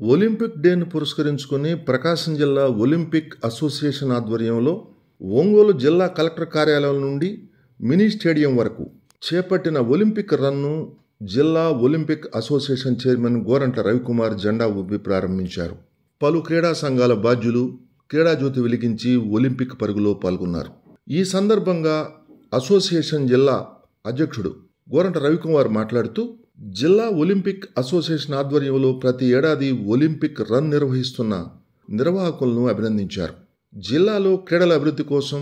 Olympic డేను పురస్కరించుకుని ప్రకాశం జిల్లా Olympic association ఆధ్వర్యంలో ఒంగోలు జిల్లా కలెక్టర్ కార్యాలయం నుండి మినీ స్టేడియం వరకు చేపట్టిన ఒలింపిక్ రన్ను జిల్లా Olympic association chairman Gorantla Ravikumar జెండా ఊపి ప్రారంభించారు. పలు క్రీడా సంఘాల బాధ్యులు క్రీడాజ్యోతి వెలిగించి ఒలింపిక్ పరుగులో పాల్గొన్నారు. ఈ సందర్భంగా అసోసియేషన్ జిల్లా అధ్యక్షుడు గోరంట్ల రవికుమార్ మాట్లాడుతూ జిల్లా ఒలింపిక్ అసోసియేషన్ ఆధ్వర్యంలో ప్రతి ఏడాది ఒలింపిక్ రన్ నిర్వహిస్తున్న నిర్వాహకులను అభినందించారు. జిల్లాలో క్రీడల అభివృద్ధి కోసం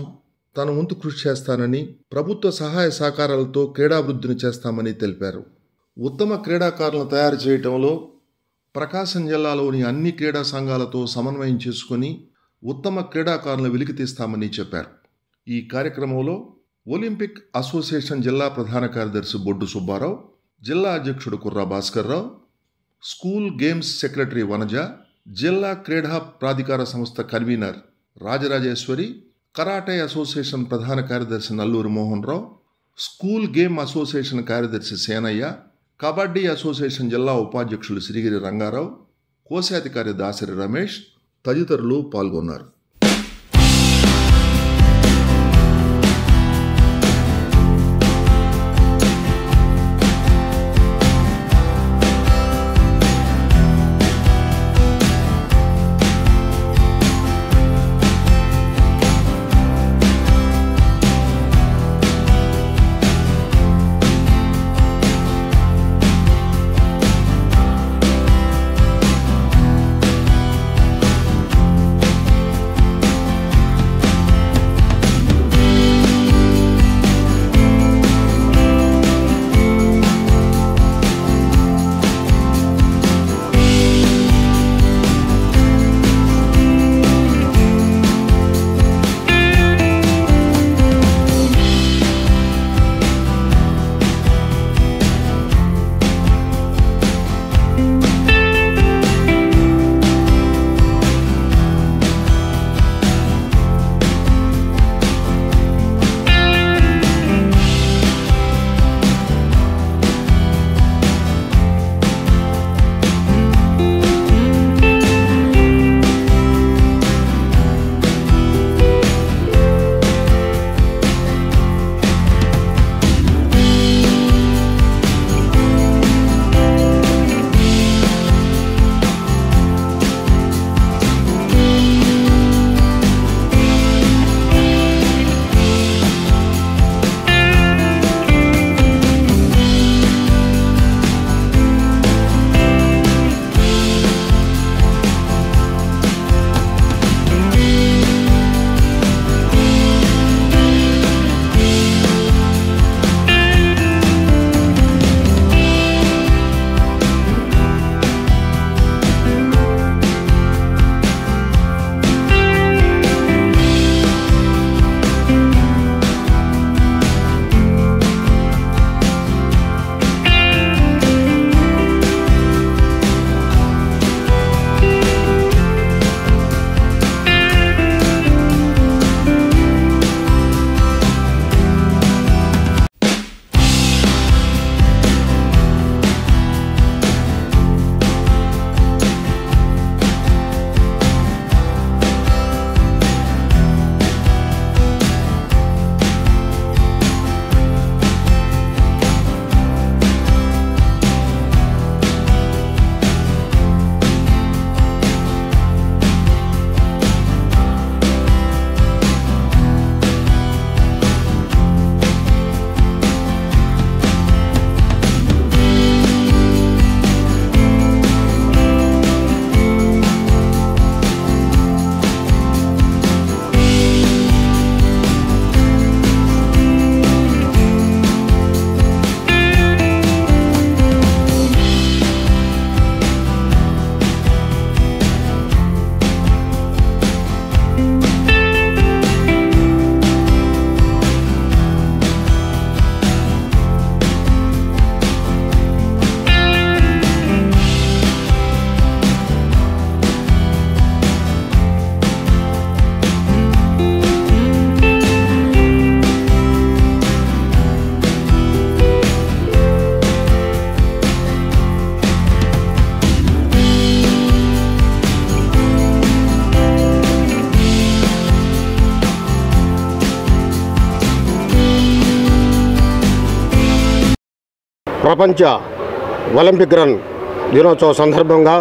తన వంతు కృషి చేస్తానని, ప్రభుత్వ సహాయ సహకారాలతో క్రీడాభివృద్ధిని చేస్తామని తెలిపారు. ఉత్తమ క్రీడాకారులను తయారు చేయడంలో ప్రకాశం జిల్లాలోని అన్ని క్రీడా సంఘాలతో సమన్వయం చేసుకుని ఉత్తమ క్రీడాకారులను వెలికితీస్తామని చెప్పారు. ఈ కార్యక్రమంలో ఒలింపిక్ అసోసియేషన్ జిల్లా ప్రధాన కార్యదర్శి బొడ్డు సుబ్బారావు, జిల్లా అధ్యక్షుడు Kurra Bhaskarrao, school games secretary Vanaja, జిల్లా క్రీడా ప్రాధికార సంస్థ కన్వీనర్ రాజరాజేశ్వరి, కరాటే అసోసియేషన్ ప్రధాన కార్యదర్శి Nalluri Mohan Rao, school game association కార్యదర్శి సేనయ్య, కబడ్డీ అసోసియేషన్ జిల్లా ఉపాధ్యక్షులు సిరిగిరి రంగారావు, కోశాధికారి దాసరి రమేష్ తదితరులు పాల్గొన్నారు. ప్రపంచ ఒలింపిక్ రన్ దినోత్సవ సందర్భంగా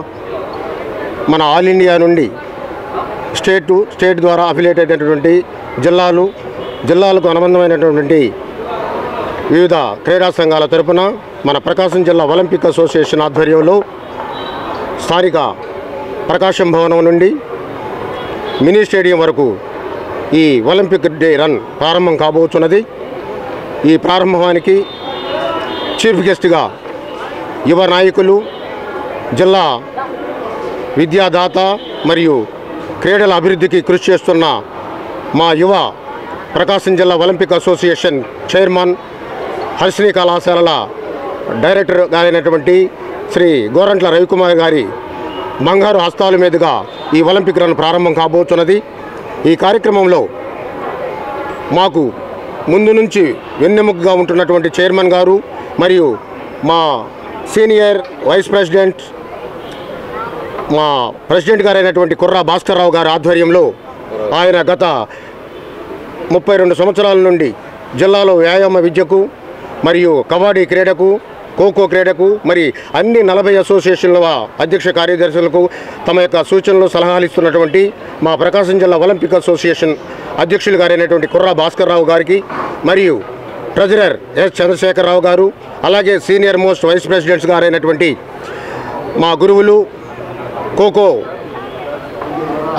మన ఆల్ ఇండియా నుండి స్టేట్ ద్వారా అఫిలియేట్ అయినటువంటి జిల్లాలకు అనుబంధమైనటువంటి వివిధ క్రీడా సంఘాల తరపున మన ప్రకాశం జిల్లా ఒలింపిక్ అసోసియేషన్ ఆధ్వర్యంలో స్థానిక ప్రకాశం భవనం నుండి మినీ స్టేడియం వరకు ఈ ఒలింపిక్ డే రన్ ప్రారంభం కాబోతున్నది. ఈ ప్రారంభానికి చీఫ్ గెస్ట్గా యువ నాయకులు, జిల్లా విద్యాదాత మరియు క్రీడల అభివృద్ధికి కృషి చేస్తున్న మా యువ ప్రకాశం జిల్లా ఒలింపిక్ అసోసియేషన్ చైర్మన్, హర్షిని కళాశాలల డైరెక్టర్ గారైనటువంటి శ్రీ గోరంట్ల రవికుమార్ గారి బంగారు హస్తాల మీదుగా ఈ ఒలింపిక్ రన్ ప్రారంభం కాబోతున్నది. ఈ కార్యక్రమంలో మాకు ముందు నుంచి వెన్నెముకగా ఉంటున్నటువంటి చైర్మన్ గారు మరియు మా సీనియర్ వైస్ ప్రెసిడెంట్, మా ప్రెసిడెంట్ గారైనటువంటి కుర్రా భాస్కర్రావు గారి ఆధ్వర్యంలో ఆయన గత 32 సంవత్సరాల నుండి జిల్లాలో వ్యాయామ విద్యకు మరియు కబడ్డీ క్రీడకు, ఖోఖో క్రీడకు మరి అన్ని 40 అసోసియేషన్ల అధ్యక్ష కార్యదర్శులకు తమ యొక్క సూచనలు సలహాలు ఇస్తున్నటువంటి మా ప్రకాశం జిల్లా ఒలింపిక్ అసోసియేషన్ అధ్యక్షులు గారైనటువంటి కుర్రా భాస్కర్రావు గారికి మరియు ట్రెజరర్ ఎస్ చంద్రశేఖరరావు గారు, అలాగే సీనియర్ మోస్ట్ వైస్ ప్రెసిడెంట్స్ గారైనటువంటి మా గురువులు, ఖోఖో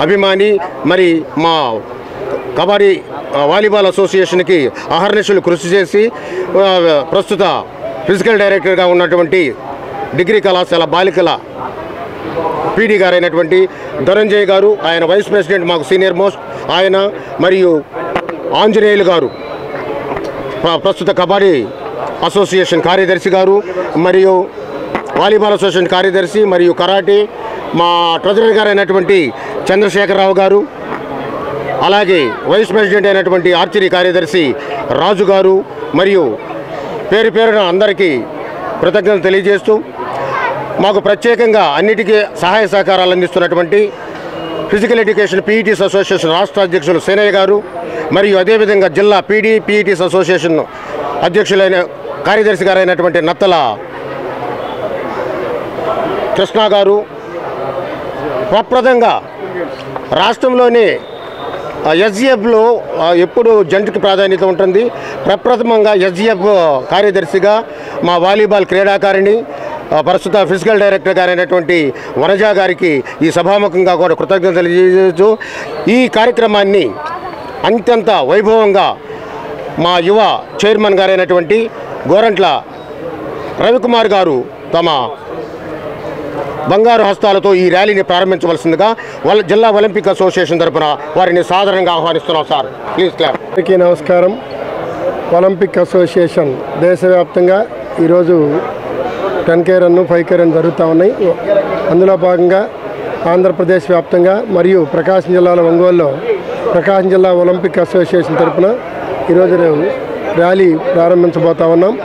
అభిమాని మరి మా కబడ్డీ వాలీబాల్ అసోసియేషన్కి అహర్నిశలు కృషి చేసి ప్రస్తుత ఫిజికల్ డైరెక్టర్గా ఉన్నటువంటి డిగ్రీ కళాశాల బాలికల పీడీ గారైనటువంటి ధనంజయ్ గారు, ఆయన వైస్ ప్రెసిడెంట్ మాకు సీనియర్ మోస్ట్ ఆయన, మరియు ఆంజనేయులు గారు ప్రస్తుత కబడ్డీ అసోసియేషన్ కార్యదర్శి గారు, మరియు వాలీబాల్ అసోసియేషన్ కార్యదర్శి, మరియు కరాటే మా ట్రెజరర్ గారైనటువంటి చంద్రశేఖరరావు గారు, అలాగే వైస్ ప్రెసిడెంట్ అయినటువంటి ఆర్చరీ కార్యదర్శి రాజు గారు, మరియు పేరున అందరికీ కృతజ్ఞతలు తెలియజేస్తూ మాకు ప్రత్యేకంగా అన్నిటికీ సహాయ సహకారాలు అందిస్తున్నటువంటి ఫిజికల్ ఎడ్యుకేషన్ పీఈటీస్ అసోసియేషన్ రాష్ట్ర అధ్యక్షులు సేనయ్య గారు, మరియు అదేవిధంగా జిల్లా పీఈటీస్ అసోసియేషన్ అధ్యక్షులైన కార్యదర్శి గారైనటువంటి నత్తల కృష్ణ గారు, ప్రప్రదంగా రాష్ట్రంలోనే ఎస్జిఎఫ్లో ఎప్పుడు జంటకి ప్రాధాన్యత ఉంటుంది. ప్రప్రథమంగా ఎస్జిఎఫ్ కార్యదర్శిగా మా వాలీబాల్ క్రీడాకారిణి, ప్రస్తుత ఫిజికల్ డైరెక్టర్ గారైనటువంటి వనజ గారికి ఈ సభాముఖంగా కూడా కృతజ్ఞతలు తెలియజేస్తూ ఈ కార్యక్రమాన్ని అత్యంత వైభవంగా మా యువ చైర్మన్ గారైనటువంటి గోరంట్ల రవికుమార్ గారు తమ బంగారు హస్తాలతో ఈ ర్యాలీని ప్రారంభించవలసిందిగా జిల్లా ఒలింపిక్ అసోసియేషన్ తరఫున వారిని సాధారణంగా ఆహ్వానిస్తున్నాం. Sir please clap. అందరికీ నమస్కారం. ఒలింపిక్ అసోసియేషన్ దేశవ్యాప్తంగా ఈరోజు 10K రన్ 5K రన్ జరుగుతూ ఉన్నాయి. అందులో భాగంగా ఆంధ్రప్రదేశ్ వ్యాప్తంగా మరియు ప్రకాశం జిల్లాలో ఒంగోలులో ప్రకాశం జిల్లా ఒలింపిక్ అసోసియేషన్ తరఫున ఈరోజు ర్యాలీ ప్రారంభించబోతా ఉన్నాం.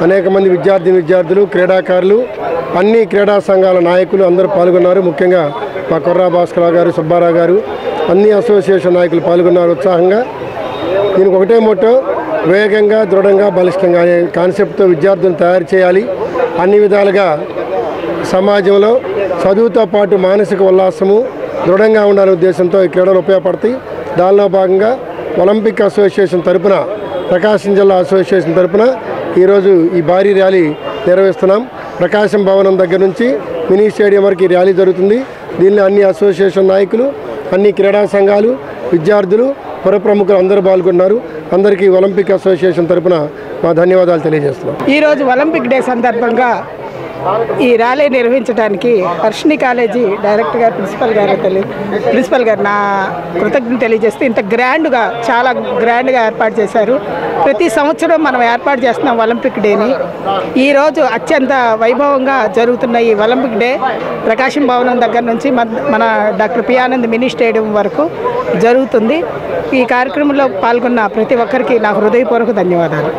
అనేక మంది విద్యార్థులు, క్రీడాకారులు, అన్ని క్రీడా సంఘాల నాయకులు అందరూ పాల్గొన్నారు. ముఖ్యంగా మా కుర్రా భాస్కరరావు గారు, సుబ్బారావు గారు, అన్ని అసోసియేషన్ నాయకులు పాల్గొన్నారు ఉత్సాహంగా. దీనికి ఒకటే మోటో, వేగంగా, దృఢంగా, బలిష్టంగా అనే కాన్సెప్ట్తో విద్యార్థులను తయారు చేయాలి. అన్ని విధాలుగా సమాజంలో చదువుతో పాటు మానసిక ఉల్లాసము దృఢంగా ఉండాలనే ఉద్దేశంతో ఈ క్రీడలు ఉపయోగపడతాయి. దానిలో భాగంగా ఒలింపిక్ అసోసియేషన్ తరపున, ప్రకాశం జిల్లా అసోసియేషన్ తరపున ఈరోజు ఈ భారీ ర్యాలీ నిర్వహిస్తున్నాం. ప్రకాశం భవనం దగ్గర నుంచి మినీ స్టేడియం వరకు ఈ ర్యాలీ జరుగుతుంది. దీనిలో అన్ని అసోసియేషన్ నాయకులు, అన్ని క్రీడా సంఘాలు, విద్యార్థులు, పుర ప్రముఖులు అందరూ పాల్గొన్నారు. అందరికీ ఒలింపిక్ అసోసియేషన్ తరపున మా ధన్యవాదాలు తెలియజేస్తున్నాం. ఈరోజు ఒలింపిక్ డే సందర్భంగా ఈ ర్యాలీ నిర్వహించడానికి హర్షిని కాలేజీ డైరెక్టర్ గారు, ప్రిన్సిపల్ గారు నా కృతజ్ఞత తెలియజేస్తే ఇంత గ్రాండ్గా, చాలా గ్రాండ్గా ఏర్పాటు చేశారు. ప్రతి సంవత్సరం మనం ఏర్పాటు చేస్తున్నాం ఒలింపిక్ డేని. ఈరోజు అత్యంత వైభవంగా జరుగుతున్న ఈ ఒలింపిక్ డే ప్రకాశం భవనం దగ్గర నుంచి మన doctor P Anand mini stadium వరకు జరుగుతుంది. ఈ కార్యక్రమంలో పాల్గొన్న ప్రతి ఒక్కరికి నా హృదయపూర్వక ధన్యవాదాలు.